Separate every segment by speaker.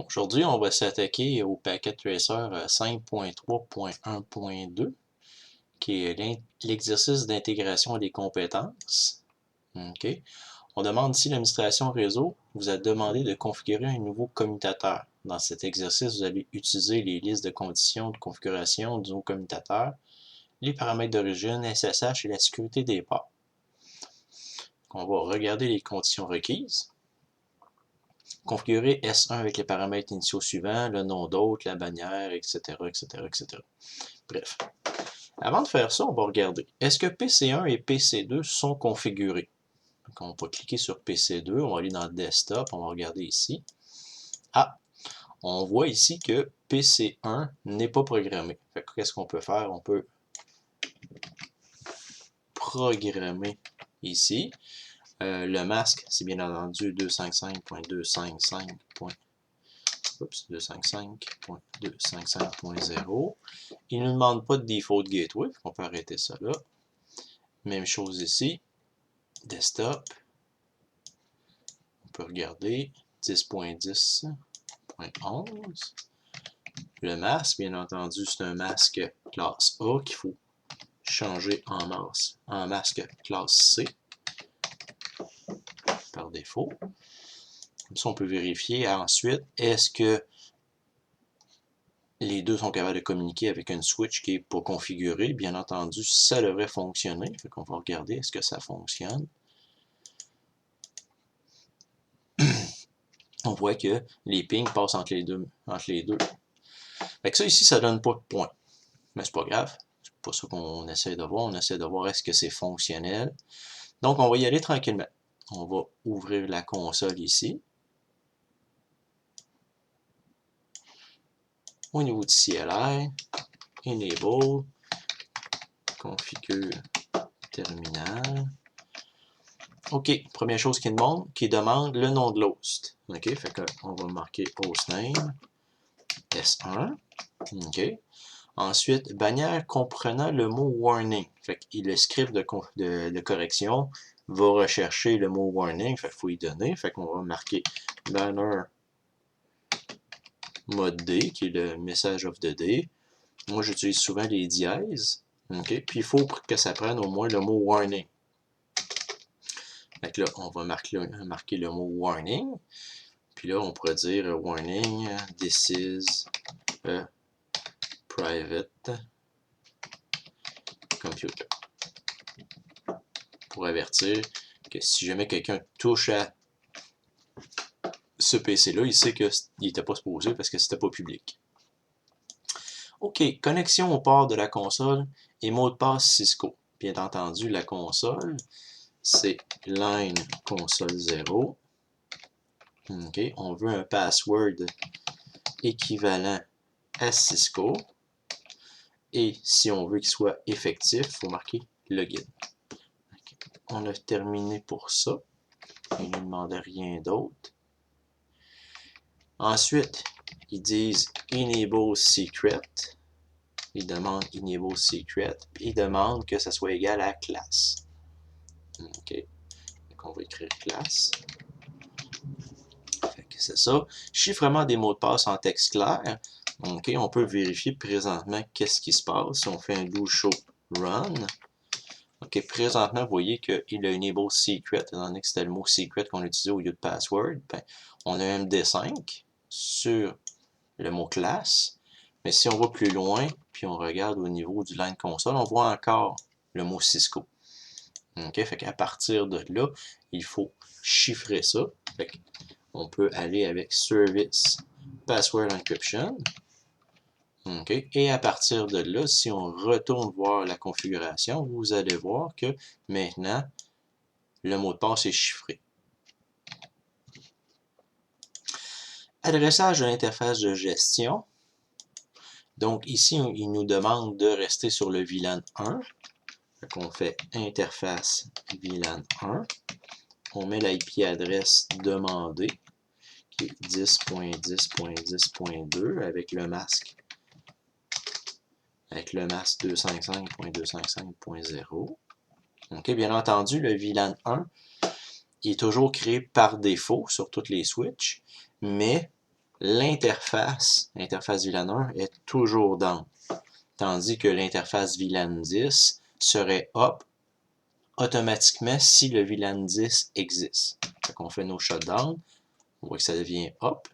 Speaker 1: Aujourd'hui, on va s'attaquer au packet tracer 5.3.1.2 qui est l'exercice d'intégration des compétences. OK. On demande si l'administration réseau vous a demandé de configurer un nouveau commutateur. Dans cet exercice, vous allez utiliser les listes de conditions de configuration du nouveau commutateur, les paramètres d'origine, SSH et la sécurité des ports. On va regarder les conditions requises. Configurer S1 avec les paramètres initiaux suivants, le nom d'hôte, la bannière, etc., etc., etc. Bref. Avant de faire ça, on va regarder. Est-ce que PC1 et PC2 sont configurés? Donc, on va cliquer sur PC2, on va aller dans le desktop, on va regarder ici. Ah, on voit ici que PC1 n'est pas programmé. Qu'est-ce qu'on peut faire? On peut programmer ici. Le masque, c'est bien entendu 255.255.0. Il ne nous demande pas de default gateway, on peut arrêter ça là. Même chose ici, desktop, on peut regarder 10.10.11. Le masque, bien entendu, c'est un masque classe A qu'il faut changer en masque classe C par défaut. Comme ça, on peut vérifier ensuite, est-ce que les deux sont capables de communiquer avec une switch qui n'est pas configurée. Bien entendu, ça devrait fonctionner. Fait qu'on va regarder est-ce que ça fonctionne. On voit que les pings passent entre les deux. Fait que ça ici, ça donne pas de points. Mais c'est pas grave. C'est pas ça qu'on essaie de voir. On essaie de voir est-ce que c'est fonctionnel. Donc, on va y aller tranquillement. On va ouvrir la console ici. Au niveau du CLI, Enable, Configure Terminal. OK, première chose qu'il demande le nom de l'host. OK, fait qu'on va marquer hostname S1. OK. Ensuite, bannière comprenant le mot warning. Fait que le script de correction va rechercher le mot warning. Fait qu'il faut y donner. Fait qu'on va marquer banner mode D, qui est le message of the day. Moi, j'utilise souvent les dièses. OK, puis il faut que ça prenne au moins le mot warning. Fait que là, on va marquer le mot warning. Puis là, on pourrait dire warning, this is a private computer. Pour avertir que si jamais quelqu'un touche à ce PC-là, il sait qu'il n'était pas supposé parce que c'était pas public. OK, connexion au port de la console et mot de passe Cisco. Bien entendu, la console, c'est line console 0. OK, on veut un password équivalent à Cisco. Et si on veut qu'il soit effectif, il faut marquer login. Okay. On a terminé pour ça. Il ne nous demande rien d'autre. Ensuite, ils disent Enable Secret. Ils demandent Enable Secret. Ils demandent que ça soit égal à classe. OK. Donc, on va écrire classe. C'est ça. Chiffrement des mots de passe en texte clair. OK, on peut vérifier présentement qu'est-ce qui se passe. Si on fait un do show run. OK, présentement, vous voyez qu'il a enable secret, étant donné que c'était le mot secret qu'on utilisait au lieu de password. Ben, on a un MD5 sur le mot classe. Mais si on va plus loin, puis on regarde au niveau du line console, on voit encore le mot Cisco. OK, fait qu'à partir de là, il faut chiffrer ça. Fait on peut aller avec Service Password Encryption. Okay. Et à partir de là, si on retourne voir la configuration, vous allez voir que maintenant, le mot de passe est chiffré. Adressage de l'interface de gestion. Donc ici, il nous demande de rester sur le VLAN 1. On fait interface VLAN 1. On met l'IP adresse demandée, qui est 10.10.10.2 avec le masque 255.255.0. OK, bien entendu, le VLAN 1 il est toujours créé par défaut sur toutes les switches, mais l'interface VLAN 1 est toujours down. Tandis que l'interface VLAN 10 serait up automatiquement si le VLAN 10 existe. Fait qu'on fait nos shutdowns, on voit que ça devient up.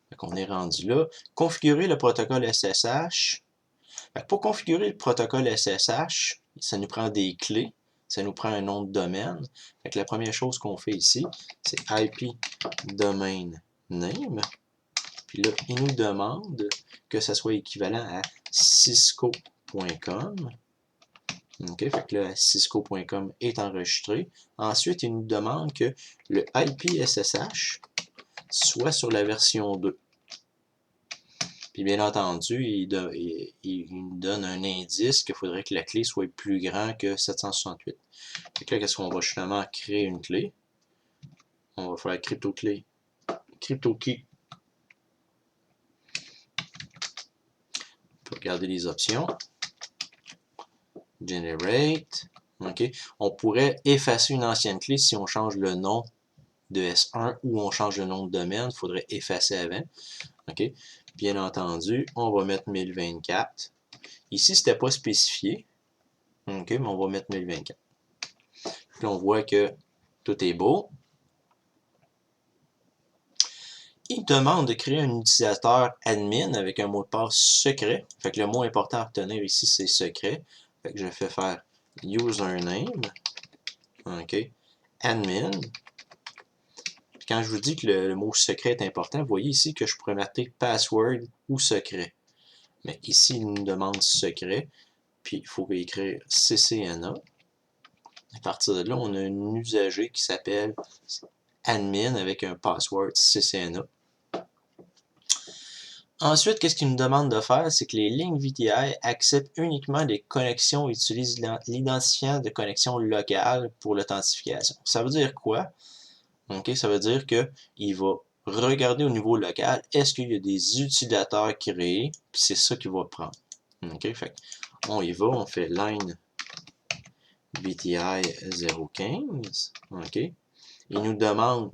Speaker 1: Fait qu'on est rendu là. Configurer le protocole SSH. Fait que pour configurer le protocole SSH, ça nous prend des clés, ça nous prend un nom de domaine. Fait que la première chose qu'on fait ici, c'est IP domain name. Puis là, il nous demande que ça soit équivalent à cisco.com. OK, fait que là, cisco.com est enregistré. Ensuite, il nous demande que le IP SSH soit sur la version 2. Puis bien entendu, il nous donne un indice qu'il faudrait que la clé soit plus grande que 768. Fait que là, qu'est-ce qu'on va justement créer une clé? On va faire crypto-key. On peut regarder les options. Generate. OK. On pourrait effacer une ancienne clé si on change le nom de S1 ou on change le nom de domaine. Il faudrait effacer avant. OK. Bien entendu, on va mettre 1024. Ici, ce n'était pas spécifié. OK, mais on va mettre 1024. Puis on voit que tout est beau. Il demande de créer un utilisateur admin avec un mot de passe secret. Fait que le mot important à retenir ici, c'est secret. Fait que je fais faire username. OK. Admin. Puis quand je vous dis que le mot secret est important, vous voyez ici que je pourrais mettre password ou secret. Mais ici, il nous demande secret. Puis il faut écrire CCNA. À partir de là, on a un usager qui s'appelle admin avec un password CCNA. Ensuite, qu'est-ce qu'il nous demande de faire? C'est que les lignes VTI acceptent uniquement les connexions et utilisent l'identifiant de connexion locale pour l'authentification. Ça veut dire quoi? Okay, ça veut dire qu'il va regarder au niveau local, est-ce qu'il y a des utilisateurs créés, puis c'est ça qu'il va prendre. Okay, fait on y va, on fait line VTI 015. Okay. Il nous demande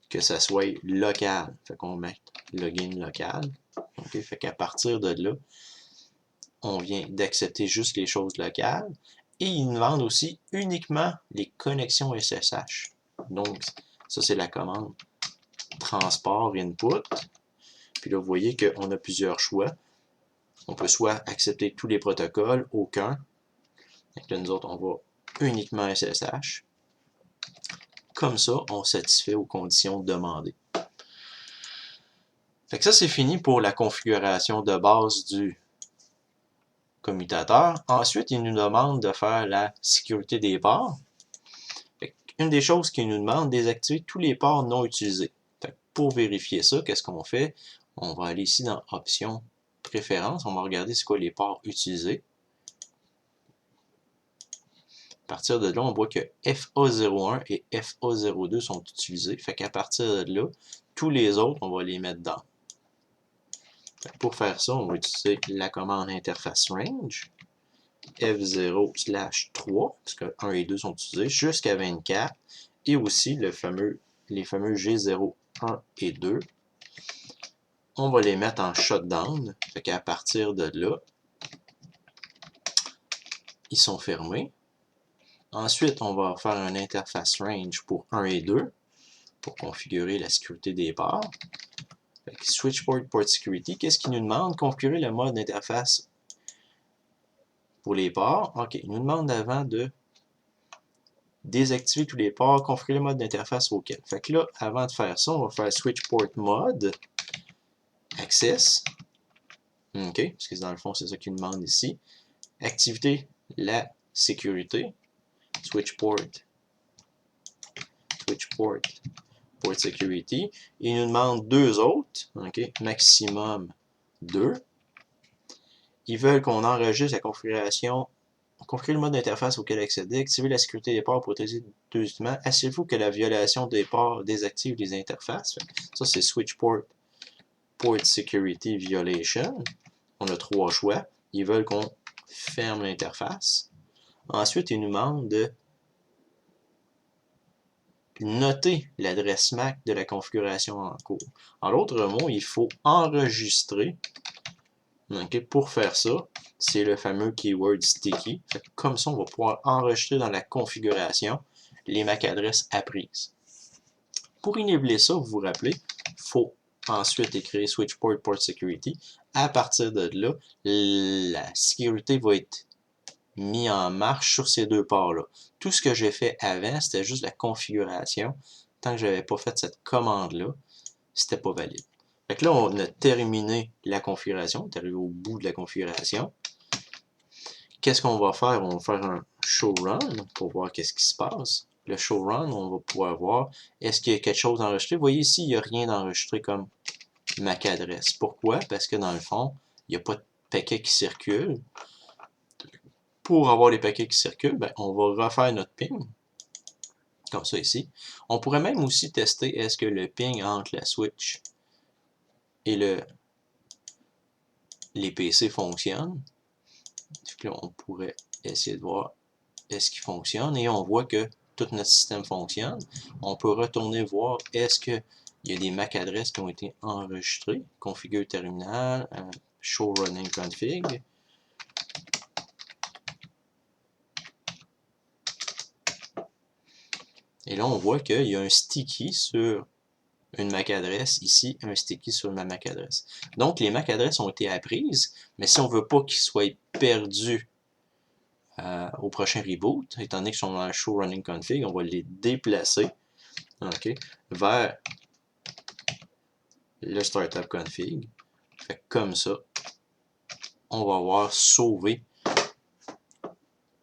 Speaker 1: que ça soit local. Fait qu'on met login local. Okay. Fait qu'à partir de là, on vient d'accepter juste les choses locales. Et il nous demande aussi uniquement les connexions SSH. Donc, ça c'est la commande transport input. Puis là, vous voyez qu'on a plusieurs choix. On peut soit accepter tous les protocoles, aucun. Donc là, nous autres, on va uniquement SSH. Comme ça, on satisfait aux conditions demandées. Fait que ça, c'est fini pour la configuration de base du commutateur. Ensuite, il nous demande de faire la sécurité des ports. Une des choses qu'il nous demande, désactiver tous les ports non utilisés. Fait que pour vérifier ça, qu'est-ce qu'on fait? On va aller ici dans Options, Préférences. On va regarder c'est quoi les ports utilisés. À partir de là, on voit que FA01 et FA02 sont utilisés. Fait qu'à partir de là, tous les autres, on va les mettre dans. Pour faire ça, on va utiliser la commande interface range F0/3, parce que 1 et 2 sont utilisés, jusqu'à 24, et aussi les fameux G0, 1 et 2. On va les mettre en shutdown, fait qu'à partir de là, ils sont fermés. Ensuite, on va faire un interface range pour 1 et 2 pour configurer la sécurité des ports. Switch port security, qu'est-ce qu'il nous demande? Configurer le mode d'interface pour les ports. OK, il nous demande avant de désactiver tous les ports, configurer le mode d'interface auquel. Fait que là, avant de faire ça, on va faire switch port mode access. OK, parce que dans le fond, c'est ça qu'il nous demande ici. Activité la sécurité. Switch port security. Il nous demande deux autres, okay, maximum 2. Ils veulent qu'on enregistre la configuration, configurer le mode d'interface auquel accéder, activer la sécurité des ports pour utiliser deux équipements. Assurez-vous que la violation des ports désactive les interfaces. Ça, c'est switch port security violation. On a trois choix. Ils veulent qu'on ferme l'interface. Ensuite, ils nous demandent de noter l'adresse MAC de la configuration en cours. En d'autres mots, il faut enregistrer. Okay, pour faire ça, c'est le fameux keyword sticky. Comme ça, on va pouvoir enregistrer dans la configuration les MAC adresses apprises. Pour enabler ça, vous vous rappelez, il faut ensuite écrire switch port security. À partir de là, la sécurité va être mise en marche sur ces deux ports-là. Tout ce que j'ai fait avant, c'était juste la configuration. Tant que je n'avais pas fait cette commande-là, c'était pas valide. Fait que là, on a terminé la configuration, on est arrivé au bout de la configuration. Qu'est-ce qu'on va faire? On va faire un show run pour voir qu'est-ce qui se passe. Le show run, on va pouvoir voir est-ce qu'il y a quelque chose d'enregistré. Vous voyez ici, il n'y a rien d'enregistré comme MAC adresse. Pourquoi? Parce que dans le fond, il n'y a pas de paquet qui circule. Pour avoir les paquets qui circulent, ben, on va refaire notre ping. Comme ça ici. On pourrait même aussi tester est-ce que le ping entre la switch et les PC fonctionnent. Là, on pourrait essayer de voir est-ce qu'il fonctionne et on voit que tout notre système fonctionne. On peut retourner voir est-ce qu'il y a des MAC adresses qui ont été enregistrées. Configure terminal, show running config. Et là, on voit qu'il y a un sticky sur une MAC adresse, ici, un sticky sur ma MAC adresse. Donc, les MAC adresses ont été apprises, mais si on ne veut pas qu'ils soient perdus au prochain reboot, étant donné qu'ils sont dans le show running config, on va les déplacer vers le startup config. Fait comme ça, on va avoir sauvé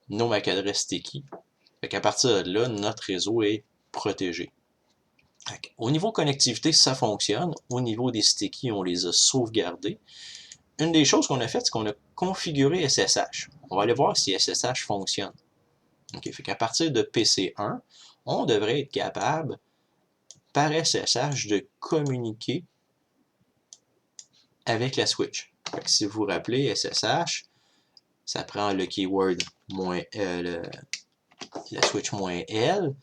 Speaker 1: nos MAC adresses sticky. Fait qu'à partir de là, notre réseau est protégé. Au niveau connectivité, ça fonctionne. Au niveau des sticky, on les a sauvegardés. Une des choses qu'on a faites, c'est qu'on a configuré SSH. On va aller voir si SSH fonctionne. Fait qu'à partir de PC1, on devrait être capable, par SSH, de communiquer avec la switch. Fait que si vous vous rappelez, SSH, ça prend le keyword la switch "-l".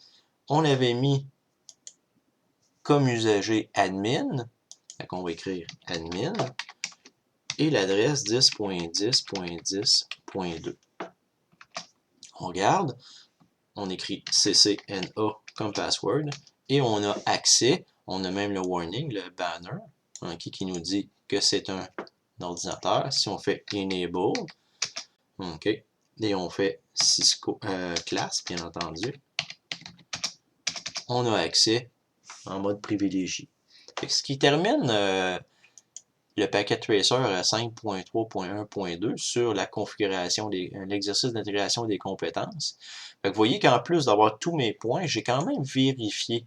Speaker 1: On avait mis comme usager admin. Fait qu'on va écrire admin et l'adresse 10.10.10.2. On regarde, on écrit ccna comme password et on a accès, on a même le warning, le banner, qui nous dit que c'est un ordinateur. Si on fait enable, et on fait Cisco class, bien entendu, on a accès en mode privilégié. Ce qui termine le packet tracer 5.3.1.2 sur la configuration, l'exercice d'intégration des compétences. Vous voyez qu'en plus d'avoir tous mes points, j'ai quand même vérifié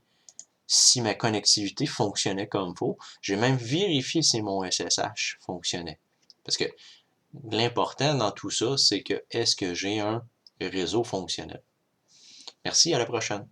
Speaker 1: si ma connectivité fonctionnait comme il faut. J'ai même vérifié si mon SSH fonctionnait. Parce que l'important dans tout ça, c'est que est-ce que j'ai un réseau fonctionnel. Merci, à la prochaine.